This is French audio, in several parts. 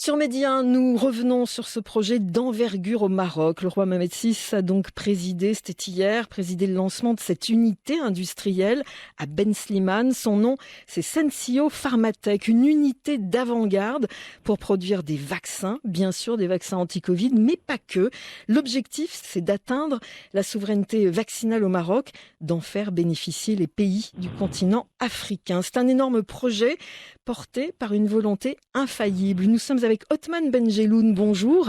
Sur Média 1, nous revenons sur ce projet d'envergure au Maroc. Le roi Mohamed VI a donc présidé le lancement de cette unité industrielle à Ben Slimane. Son nom, c'est Sensio Pharmatech, une unité d'avant-garde pour produire des vaccins, bien sûr des vaccins anti-Covid, mais pas que. L'objectif, c'est d'atteindre la souveraineté vaccinale au Maroc, d'en faire bénéficier les pays du continent africain. C'est un énorme projet porté par une volonté infaillible. Nous sommes avec Othman Benjeloun, bonjour.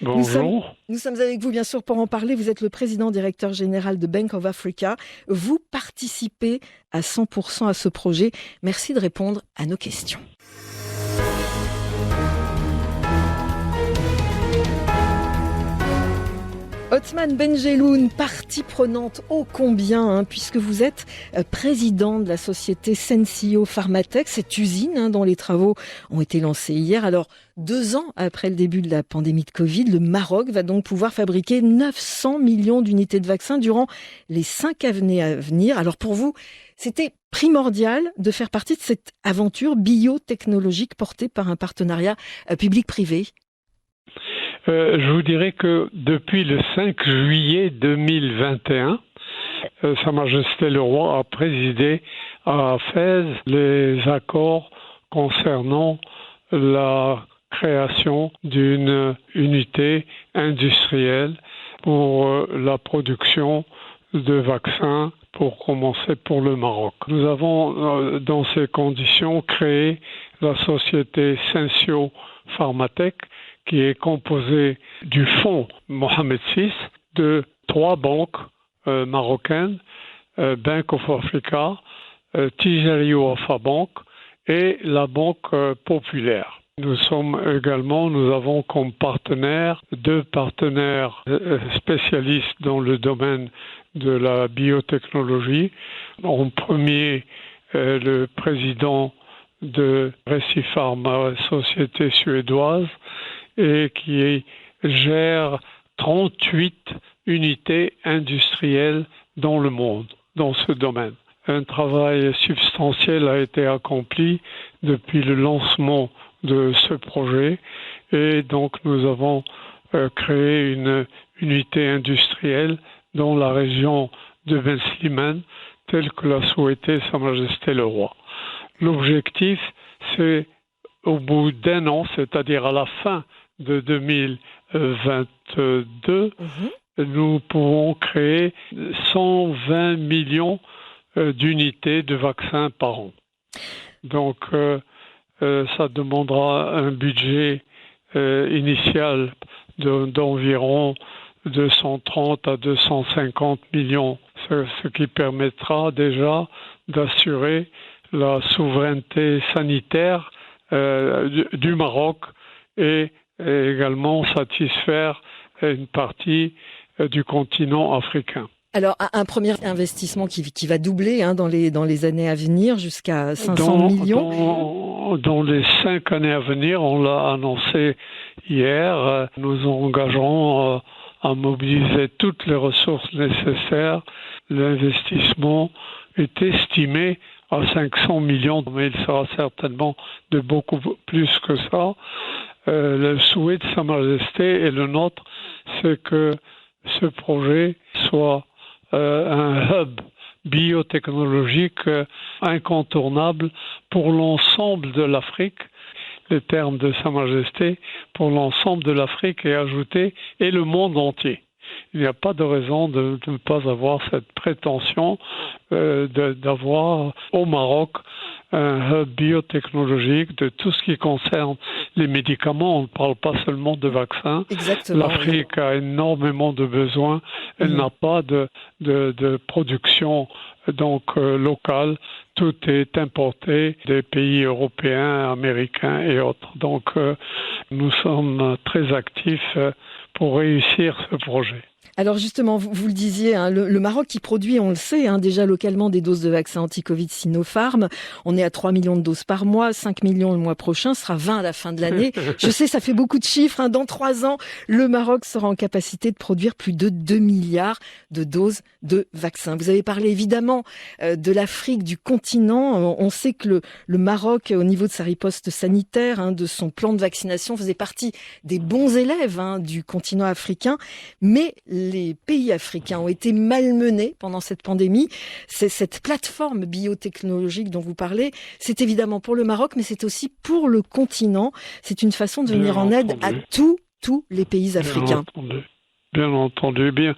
Bonjour. Nous sommes avec vous, bien sûr, pour en parler. Vous êtes le président directeur général de Bank of Africa. Vous participez à 100% à ce projet. Merci de répondre à nos questions. Othman Benjeloun, partie prenante ô combien, puisque vous êtes président de la société Sensio Pharmatech, cette usine dont les travaux ont été lancés hier. Alors, 2 ans après le début de la pandémie de Covid, le Maroc va donc pouvoir fabriquer 900 millions d'unités de vaccins durant les 5 années à venir. Alors pour vous, c'était primordial de faire partie de cette aventure biotechnologique portée par un partenariat public-privé. Je vous dirais que depuis le 5 juillet 2021, Sa Majesté le Roi a présidé à Fès les accords concernant la création d'une unité industrielle pour la production de vaccins, pour commencer pour le Maroc. Nous avons, dans ces conditions, créé la société Sensio Pharmatech, qui est composée du fonds Mohamed VI, de 3 banques marocaines, Bank of Africa, Tijari Wafa Bank et la Banque Populaire. Nous avons comme partenaires 2 partenaires spécialistes dans le domaine de la biotechnologie. En premier, le président de Recipharma, société suédoise, et qui gère 38 unités industrielles dans le monde, dans ce domaine. Un travail substantiel a été accompli depuis le lancement de ce projet, et donc nous avons créé une unité industrielle dans la région de Ben Slimane, telle que l'a souhaité Sa Majesté le Roi. L'objectif, c'est au bout d'1 an, c'est-à-dire à la fin de 2022, nous pouvons créer 120 millions d'unités de vaccins par an. Donc, ça demandera un budget initial d'environ 230 à 250 millions, ce qui permettra déjà d'assurer la souveraineté sanitaire du Maroc et également satisfaire une partie du continent africain. Alors, un premier investissement qui va doubler dans les années à venir jusqu'à 500 millions. Dans les 5 années à venir, on l'a annoncé hier, nous engagerons à mobiliser toutes les ressources nécessaires. L'investissement est estimé à 500 millions, mais il sera certainement de beaucoup plus que ça. Le souhait de Sa Majesté et le nôtre, c'est que ce projet soit un hub biotechnologique incontournable pour l'ensemble de l'Afrique. Les termes de Sa Majesté, pour l'ensemble de l'Afrique est ajouté, et le monde entier. Il n'y a pas de raison de ne pas avoir cette prétention d'avoir au Maroc un hub biotechnologique de tout ce qui concerne les médicaments. On ne parle pas seulement de vaccins. Exactement. L'Afrique a énormément de besoins. Elle n'a pas de production locale. Tout est importé des pays européens, américains et autres. Donc, nous sommes très actifs pour réussir ce projet. Alors justement, vous le disiez, hein, le Maroc qui produit, on le sait, hein, déjà localement des doses de vaccins anti-Covid Sinopharm. On est à 3 millions de doses par mois, 5 millions le mois prochain, ce sera 20 à la fin de l'année. Je sais, ça fait beaucoup de chiffres. Hein. Dans 3 ans, le Maroc sera en capacité de produire plus de 2 milliards de doses de vaccins. Vous avez parlé évidemment de l'Afrique, du continent. On sait que le Maroc, au niveau de sa riposte sanitaire, hein, de son plan de vaccination, faisait partie des bons élèves hein, du continent africain. Mais les pays africains ont été malmenés pendant cette pandémie. C'est cette plateforme biotechnologique dont vous parlez, c'est évidemment pour le Maroc, mais c'est aussi pour le continent. C'est une façon de venir en aide à tous les pays africains. Bien entendu. Bien,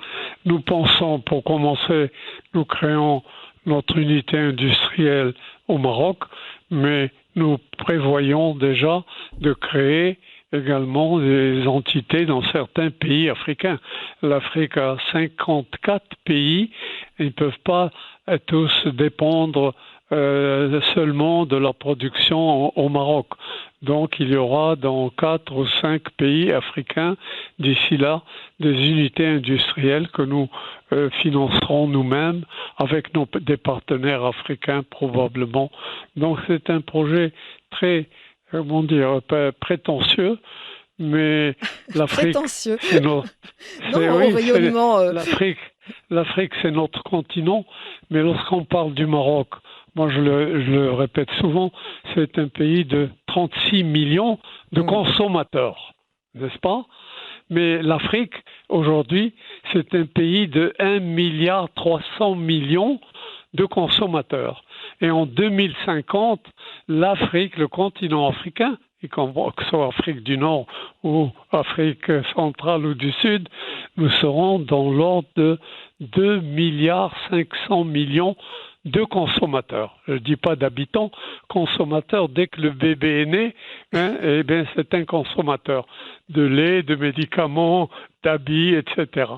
nous pensons, pour commencer, nous créons notre unité industrielle au Maroc, mais nous prévoyons déjà de créer également des entités dans certains pays africains. L'Afrique a 54 pays, ils ne peuvent pas tous dépendre seulement de la production au Maroc. Donc il y aura dans 4 ou 5 pays africains d'ici là des unités industrielles que nous financerons nous-mêmes avec des partenaires africains probablement. Donc c'est un projet très prétentieux, mais l'Afrique, prétentieux. C'est rayonnement. L'Afrique, c'est notre continent, mais lorsqu'on parle du Maroc, moi je le répète souvent, c'est un pays de 36 millions de consommateurs, n'est-ce pas? Mais l'Afrique, aujourd'hui, c'est un pays de 1,3 milliard de consommateurs. Et en 2050, l'Afrique, le continent africain, et que ce soit Afrique du Nord ou Afrique centrale ou du Sud, nous serons dans l'ordre de 2,5 milliards de consommateurs. Je ne dis pas d'habitants, consommateurs. Dès que le bébé est né, eh bien, c'est un consommateur de lait, de médicaments, d'habits, etc.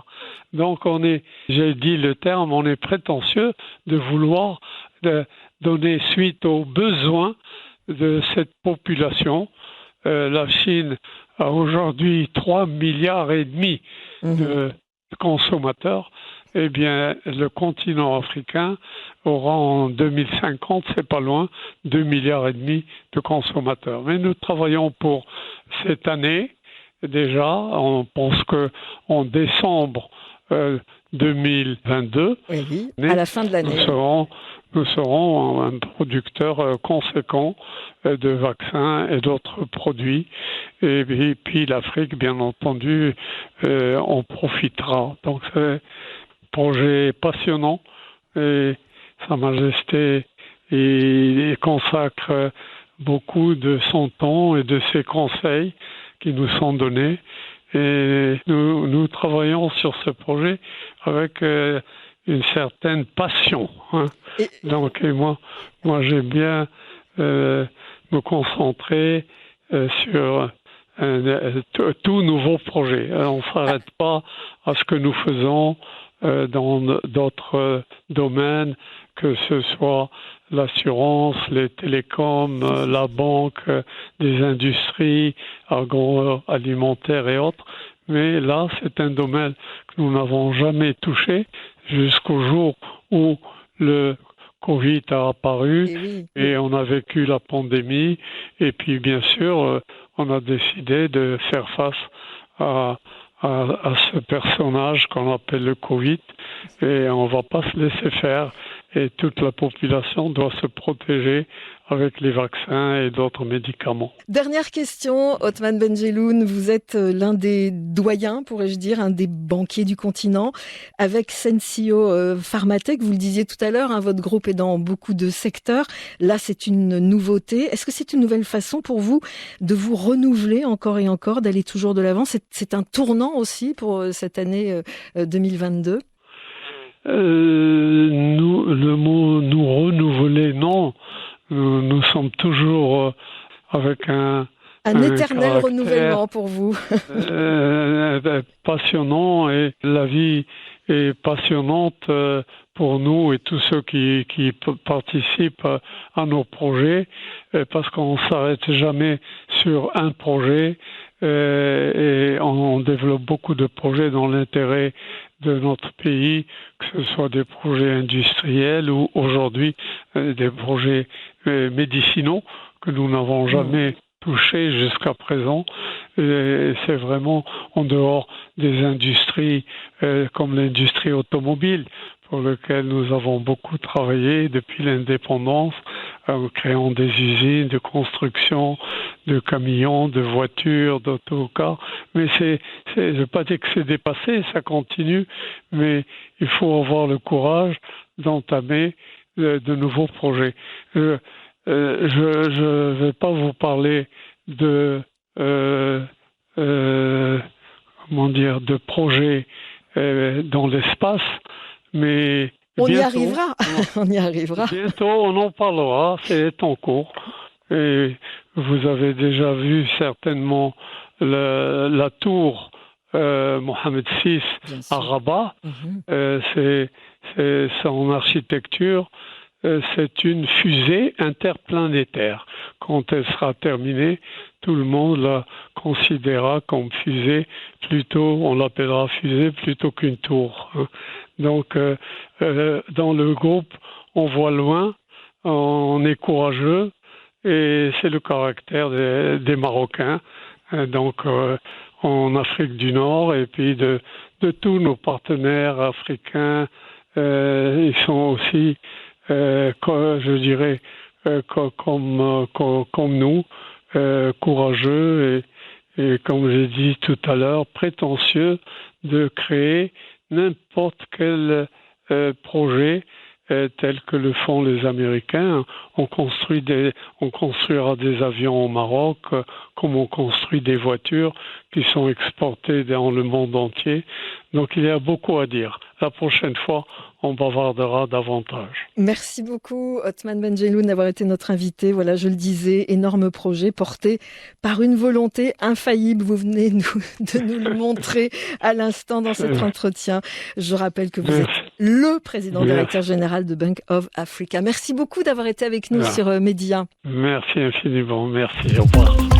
Donc j'ai dit le terme, on est prétentieux de vouloir donner suite aux besoins de cette population. La Chine a aujourd'hui 3,5 milliards de consommateurs. Eh bien, le continent africain aura en 2050, c'est pas loin, 2,5 milliards de consommateurs. Mais nous travaillons pour cette année déjà. On pense que en décembre 2022, à la fin de l'année, nous serons un producteur conséquent de vaccins et d'autres produits. Et puis l'Afrique, bien entendu, en profitera. Donc c'est un projet passionnant et Sa Majesté y consacre beaucoup de son temps et de ses conseils qui nous sont donnés. Et nous travaillons sur ce projet avec une certaine passion. Hein. Donc, moi j'aime bien me concentrer sur tout nouveau projet. On ne s'arrête pas à ce que nous faisons dans d'autres domaines, que ce soit l'assurance, les télécoms, la banque, des industries agroalimentaires et autres. Mais là, c'est un domaine que nous n'avons jamais touché jusqu'au jour où le Covid a apparu et on a vécu la pandémie. Et puis, bien sûr, on a décidé de faire face à ce personnage qu'on appelle le Covid, et on ne va pas se laisser faire, et toute la population doit se protéger avec les vaccins et d'autres médicaments. Dernière question, Othman Benjeloun, vous êtes l'un des doyens, pourrais-je dire, un des banquiers du continent, avec Sensio Pharmatech, vous le disiez tout à l'heure, hein, votre groupe est dans beaucoup de secteurs, là c'est une nouveauté. Est-ce que c'est une nouvelle façon pour vous de vous renouveler encore et encore, d'aller toujours de l'avant? C'est un tournant aussi pour cette année 2022? Le mot nous renouveler, non. Nous sommes toujours avec un éternel renouvellement pour vous. Passionnant, et la vie est passionnante pour nous et tous ceux qui participent à nos projets, parce qu'on ne s'arrête jamais sur un projet et on développe beaucoup de projets dans l'intérêt de notre pays, que ce soit des projets industriels ou aujourd'hui des projets médicinaux que nous n'avons jamais touché jusqu'à présent. Et c'est vraiment en dehors des industries comme l'industrie automobile, pour lequel nous avons beaucoup travaillé depuis l'indépendance, en créant des usines de construction de camions, de voitures, d'autocars. Mais je ne veux pas dire que c'est dépassé, ça continue, mais il faut avoir le courage d'entamer de nouveaux projets. Je vais pas vous parler de de projets dans l'espace, mais on bientôt, y arrivera. On y arrivera. Bientôt, on en parlera. C'est en cours. Et vous avez déjà vu certainement la tour Mohamed VI à Rabat. C'est son architecture. C'est une fusée interplanétaire. Quand elle sera terminée, tout le monde la considérera comme fusée, on l'appellera fusée plutôt qu'une tour. Donc, dans le groupe, on voit loin, on est courageux, et c'est le caractère des Marocains. Donc, en Afrique du Nord, et puis de tous nos partenaires africains, ils sont aussi je dirais comme nous, courageux et comme j'ai dit tout à l'heure, prétentieux de créer n'importe quel projet tel que le font les Américains. On construira des avions au Maroc, comme on construit des voitures qui sont exportées dans le monde entier. Donc il y a beaucoup à dire. La prochaine fois, on bavardera davantage. Merci beaucoup, Othman Benjelloun, d'avoir été notre invité. Voilà, je le disais, énorme projet porté par une volonté infaillible. Vous venez de nous le montrer à l'instant dans cet entretien. Je rappelle que vous êtes le président directeur général de Bank of Africa. Merci beaucoup d'avoir été avec nous sur Média. Merci infiniment. Merci. Au revoir.